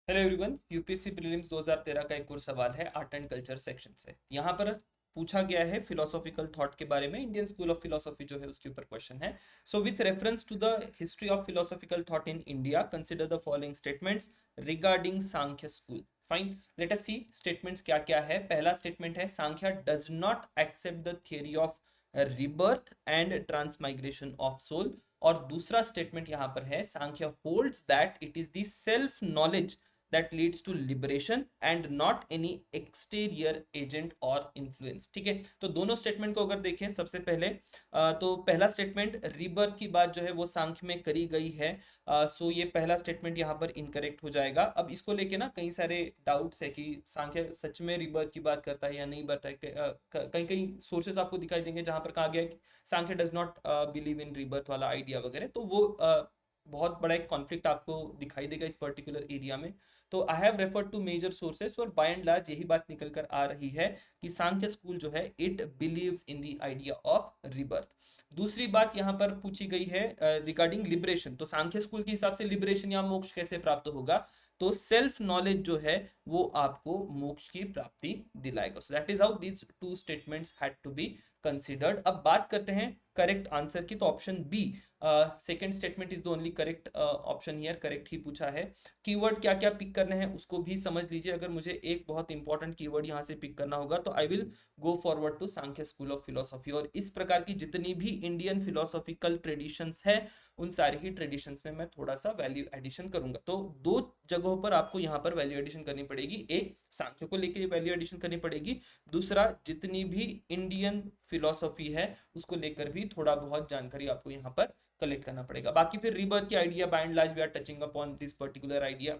Hello everyone, UPSC prelims 2013 का एक और सवाल है आर्ट एंड कल्चर सेक्शन से। यहाँ पर पूछा गया है फिलोसॉफिकल थॉट के बारे में। इंडियन स्कूल ऑफ फिलोसॉफी जो है उसके ऊपर क्वेश्चन है। So with reference to the history of philosophical thought in India, consider the following statements regarding Sankhya school. Fine, let us see statements क्या क्या है। पहला स्टेटमेंट है Sankhya does not accept the theory of rebirth and transmigration of soul. और दूसरा statement यहाँ पर है Sankhya holds that it is the self knowledge that leads to liberation and not any exterior agent or influence। ठीक है, तो दोनों स्टेटमेंट को अगर देखें, सबसे पहले तो पहला स्टेटमेंट रीबर्थ की बात जो है वो सांख्य में करी गई है। सो ये पहला स्टेटमेंट यहाँ पर इनकरेक्ट हो जाएगा। अब इसको लेके ना कई सारे डाउट्स है कि सांख्य सच में रीबर्थ की बात करता है या नहीं करता है। कई कई सोर्सेस आपको दिखाई देंगे जहां पर कहा गया है कि Sankhya does not believe in rebirth वाला आइडिया वगैरह, तो वो बहुत बड़ा एक कॉन्फ्लिक्ट आपको दिखाई देगा इस पर्टिकुलर एरिया में। तो I have referred to major sources और बाय एंड लार्ज यही बात निकल कर आ रही है कि सांख्य स्कूल जो है it believes in the idea of rebirth. दूसरी बात यहाँ पर पूछी गई है रिगार्डिंग लिबरेशन। तो सांख्य स्कूल के हिसाब से लिबरेशन या मोक्ष कैसे प्राप्त होगा? तो सेल्फ नॉलेज जो है वो आपको मोक्ष की प्राप्ति दिलाएगा। So that is how these two statements had to be considered. अब बात करते हैं करेक्ट आंसर की। तो option B, second statement is the only correct option here, correct ही पूछा है। कीवर्ड क्या क्या पिक करने हैं उसको भी समझ लीजिए। अगर मुझे एक बहुत इंपॉर्टेंट कीवर्ड यहाँ से पिक करना होगा तो I will go forward to Samkhya school of philosophy. और इस प्रकार की जितनी भी इंडियन फिलोसॉफिकल ट्रेडिशंस है उन सारे ही ट्रेडिशंस में मैं थोड़ा सा वैल्यू एडिशन करूंगा। तो दो जगहों पर आपको यहाँ पर वैल्यू एडिशन करनी पड़ेगी। एक, सांख्य को लेकर वैल्यू एडिशन करनी पड़ेगी। दूसरा, जितनी भी इंडियन फिलोसॉफी है उसको लेकर भी थोड़ा बहुत जानकारी आपको यहाँ पर कलेक्ट करना पड़ेगा। बाकी फिर रीबर्थ की idea by and large we are touching upon this particular idea.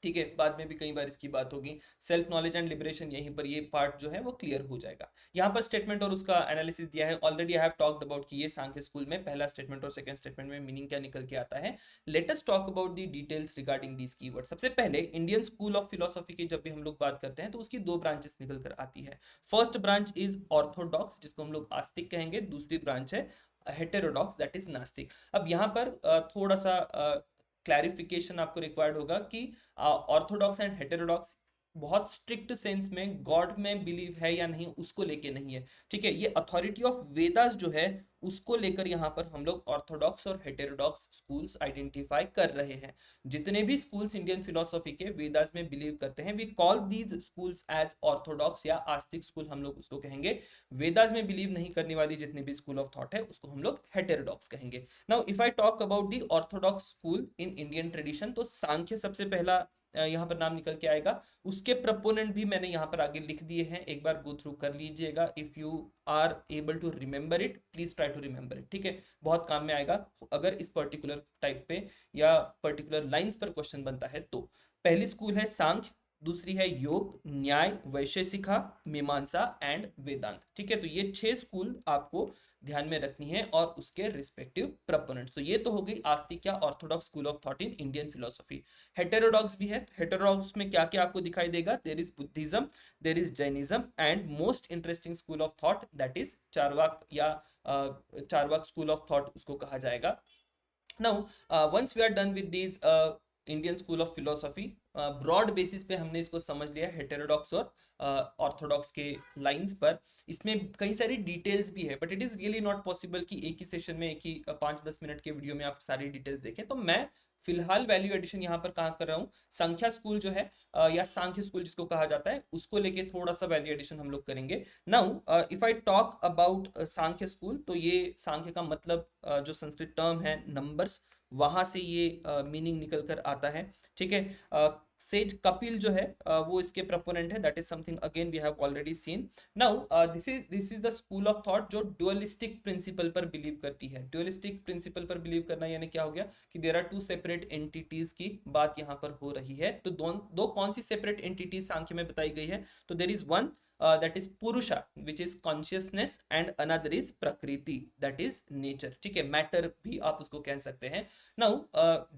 ठीक है, बाद में भी कई बार इसकी बात होगी। सेल्फ नॉलेज एंड लिबरेशन, यहीं पर ये पार्ट जो है वो क्लियर हो जाएगा। यहाँ पर स्टेटमेंट और उसका एनालिसिस दिया है already. I have talked about कि ये सांख्य स्कूल में पहला स्टेटमेंट और सेकंड स्टेटमेंट में मीनिंग क्या निकल के आता है। Let us talk about the details regarding these keyword. सबसे पहले इंडियन स्कूल ऑफ फिलोसॉफी की जब भी हम लोग बात करते हैं तो उसकी दो ब्रांचेस निकल कर आती है। फर्स्ट ब्रांच इज ऑर्थोडॉक्स, जिसको हम लोग आस्तिक कहेंगे। दूसरी ब्रांच है हेटेरोडॉक्स, दैट इज नास्तिक। अब यहाँ पर थोड़ा सा क्लैरिफिकेशन आपको रिक्वायर्ड होगा कि ऑर्थोडॉक्स एंड हेटेरोडॉक्स बहुत स्ट्रिक्ट सेंस में गॉड में बिलीव है या नहीं उसको लेके नहीं है। ठीक है, ये अथॉरिटी ऑफ वेदास जो है उसको लेकर यहाँ पर हम लोग ऑर्थोडॉक्स और हेटेरोडॉक्स स्कूल्स आइडेंटिफाई कर रहे हैं। जितने भी स्कूल्स इंडियन फिलोसॉफी के वेदास में बिलीव करते हैं we call these schools as orthodox या आस्तिक स्कूल हम लोग उसको कहेंगे। वेदास में बिलीव नहीं करने वाली जितनी भी स्कूल ऑफ थॉट है उसको हम लोग हेटेरोडॉक्स कहेंगे। Now if I talk about the Orthodox school in Indian tradition, तो सांख्य सबसे पहला यहाँ पर नाम निकल के आएगा। उसके प्रपोनेंट भी मैंने यहाँ पर आगे लिख दिए हैं, एक बार गो थ्रू कर लीजिएगा। If you are able to remember it please try to remember it. ठीक है, बहुत काम में आएगा अगर इस पर्टिकुलर टाइप पे या पर्टिकुलर लाइंस पर क्वेश्चन बनता है तो। पहली स्कूल है सांख्य, दूसरी है योग, न्याय, वैशेषिका, मीमांसा एंड वेदांत। ठीक है, तो ये 6 स्कूल आपको ध्यान में रखनी है और उसके रिस्पेक्टिव प्रपोनेंट्स। तो ये तो हो गई आस्तिक या orthodox school of thought in Indian philosophy. Heterodox भी है। हेटेरोडॉक्स में क्या क्या आपको दिखाई देगा? There is Buddhism, there is Jainism and most interesting school of thought that is Charvaka या चारवाक स्कूल ऑफ थॉट उसको कहा जाएगा। Now once we are done with these Indian school of philosophy, broad basis पे हमने इसको समझ लिया हेटेरोडॉक्स और ऑर्थोडॉक्स के लाइंस पर। इसमें कई सारी डिटेल्स भी है but it is really not possible कि एक ही सेशन में एक ही 5-10 मिनट के वीडियो में आप सारी डिटेल्स देखें। तो मैं फिलहाल वैल्यू एडिशन यहाँ पर कहाँ कर रहा हूँ, संख्या स्कूल जो है या सांख्य स्कूल जिसको कहा जाता है उसको लेके थोड़ा सा वैल्यू एडिशन हम लोग करेंगे। Now if I talk about Sankhya school, तो ये सांख्य का मतलब जो संस्कृत टर्म है नंबर्स, वहां से ये मीनिंग निकल कर आता है। ठीक है, सेज कपिल जो है वो इसके प्रपोनेंट है, that is something again we have already seen. Now this is the school of thought जो डुअलिस्टिक प्रिंसिपल पर बिलीव करती है। डुअलिस्टिक प्रिंसिपल पर बिलीव करना यानी क्या हो गया कि there are two separate entities की बात यहाँ पर हो रही है। तो दो कौन सी सेपरेट एंटिटीज सांख्य में बताई गई है? तो there is one that is purusha which is consciousness and another is prakriti that is nature। ठीक है, मैटर भी आप उसको कह सकते हैं। नाउ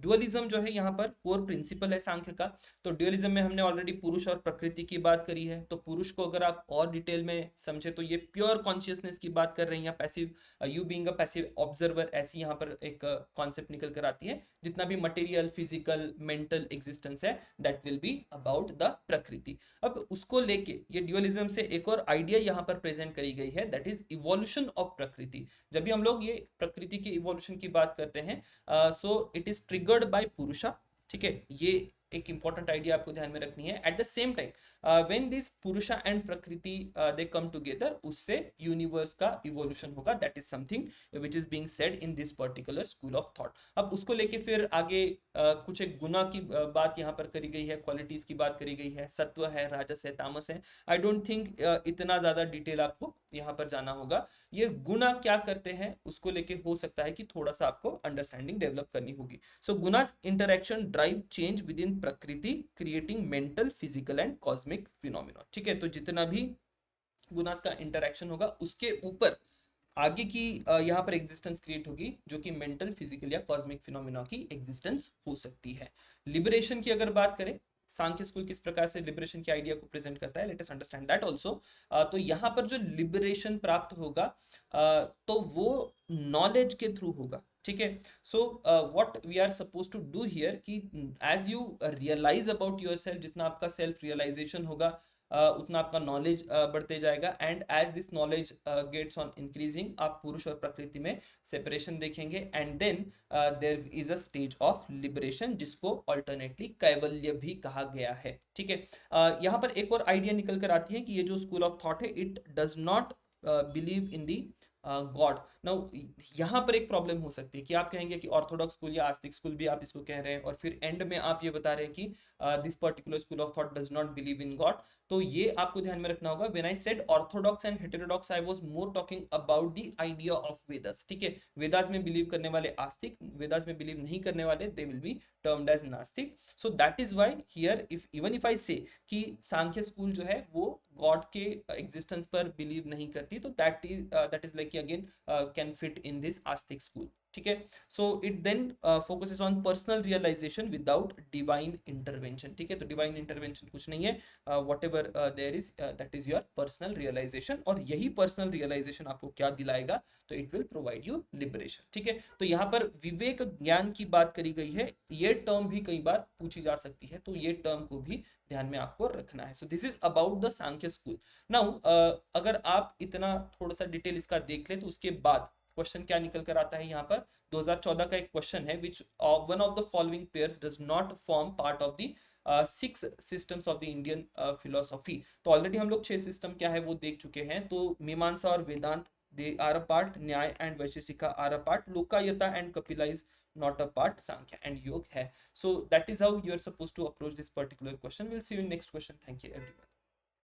डुअलिज्म जो है यहाँ पर कोर प्रिंसिपल है सांख्य का। तो ड्यूअलिज्म में हमने ऑलरेडी पुरुष और प्रकृति की बात करी है, तो पुरुष को अगर आप और डिटेल में समझे तो ये प्योर कॉन्शियसनेस की बात कर रहे हैं, या passive, you being a passive observer, ऐसी यहाँ पर एक कॉन्सेप्ट निकल कर आती है। जितना भी मटेरियल, फिजिकल, मेंटल एग्जिस्टेंस है, that will be about the प्रकृति। अब उसको लेके ये ड्यूअलिज्म से एक और आइडिया यहाँ पर प्रेजेंट करी गई है, दैट इज इवोल्यूशन ऑफ प्रकृति। जब भी हम लोग ये प्रकृति के इवोल्यूशन की बात करते हैं, so it is triggered by पुरुषा, ठीक है, ये एक इंपॉर्टेंट आइडिया आपको ध्यान में रखनी है। At the same time when this पुरुषा एंड प्रकृति दे कम टुगेदर, उससे यूनिवर्स का इवोल्यूशन होगा, that is something which is being said in this particular school of thought. अब उसको लेके फिर आगे कुछ एक गुना की बात यहाँ पर करी गई है, क्वालिटीज की बात करी गई है, सत्व है, राजस है, तामस है। आई डोंट थिंक इतना ज्यादा डिटेल आपको यहाँ पर जाना होगा। ये गुना क्या करते हैं उसको लेके हो सकता है कि थोड़ा सा आपको अंडरस्टैंडिंग डेवलप करनी होगी। So gunas interaction drive change within prakriti, creating mental, physical and cosmic phenomena, ठीक है। तो जितना भी गुनास का इंटरैक्शन होगा उसके ऊपर आगे की यहाँ पर एग्जिस्टेंस क्रिएट होगी, जो कि मेंटल, फिजिकल या कॉस्मिक फिनोमिना की एग्जिस्टेंस हो सकती है। लिबरेशन की अगर बात करें, सांख्य स्कूल किस प्रकार से लिबरेशन के आइडिया को प्रेजेंट करता है, let us understand that also. तो यहाँ पर जो लिबरेशन प्राप्त होगा तो वो नॉलेज के थ्रू होगा, ठीक है। So what we are suppose to do here कि as you realise about yourself, जितना आपका सेल्फ रियलाइजेशन होगा उतना आपका नॉलेज बढ़ते जाएगा। And as this knowledge gets on increasing, आप पुरुष और प्रकृति में सेपरेशन देखेंगे। And then there is a stage of liberation, जिसको ऑल्टरनेटली कैवल्य भी कहा गया है, ठीक है। यहाँ पर एक और आइडिया निकल कर आती है कि ये जो स्कूल ऑफ थॉट है, it does not believe in the God. Now यहाँ पर एक प्रॉब्लम हो सकती है कि आप कहेंगे कि ऑर्थोडॉक्स स्कूल या आस्तिक स्कूल भी आप इसको कह रहे हैं, और फिर एंड में आप ये बता रहे हैं कि this particular school of thought does not believe in God. तो ये आपको ध्यान में रखना होगा। When I said orthodox and heterodox, I was more talking about the idea of Vedas, ठीक है। वेदास में बिलीव करने वाले आस्तिक, वेदास में बिलीव नहीं करने वाले they will be termed as nastik. So that is why here if even if I say कि सांख्य स्कूल जो है वो गॉड के एग्जिस्टेंस पर बिलीव नहीं करती, तो that is like again can fit in this आस्तिक स्कूल, ठीक है। So it then focuses on personal realisation without divine intervention, ठीक है। तो डिवाइन इंटरवेंशन कुछ नहीं है, whatever there is that is your personal realisation, और यही पर्सनल रियलाइजेशन आपको क्या दिलाएगा, तो it will provide you liberation, ठीक है। तो यहाँ पर विवेक ज्ञान की बात करी गई है, ये टर्म भी कई बार पूछी जा सकती है, तो ये टर्म को भी ध्यान में आपको रखना है। So this is about the Sankhya school. Now अगर आप इतना थोड़ा सा डिटेल इसका देख ले, तो उसके बाद क्वेश्चन क्या निकल कर आता है यहाँ पर। 2014 का एक क्वेश्चन है, which one of the following pairs does not form part of the 6 systems of the Indian philosophy. तो ऑलरेडी हम लोग 6 सिस्टम क्या है वो देख चुके हैं। तो मीमांसा और Vedanta, they are a part, Nyaya and Vaisheshika are a part, Lokayata and Kapila is not a part, Sankhya and Yoga है। So that is how you are supposed to approach this particular question. We'll see you in next question. Thank you everyone.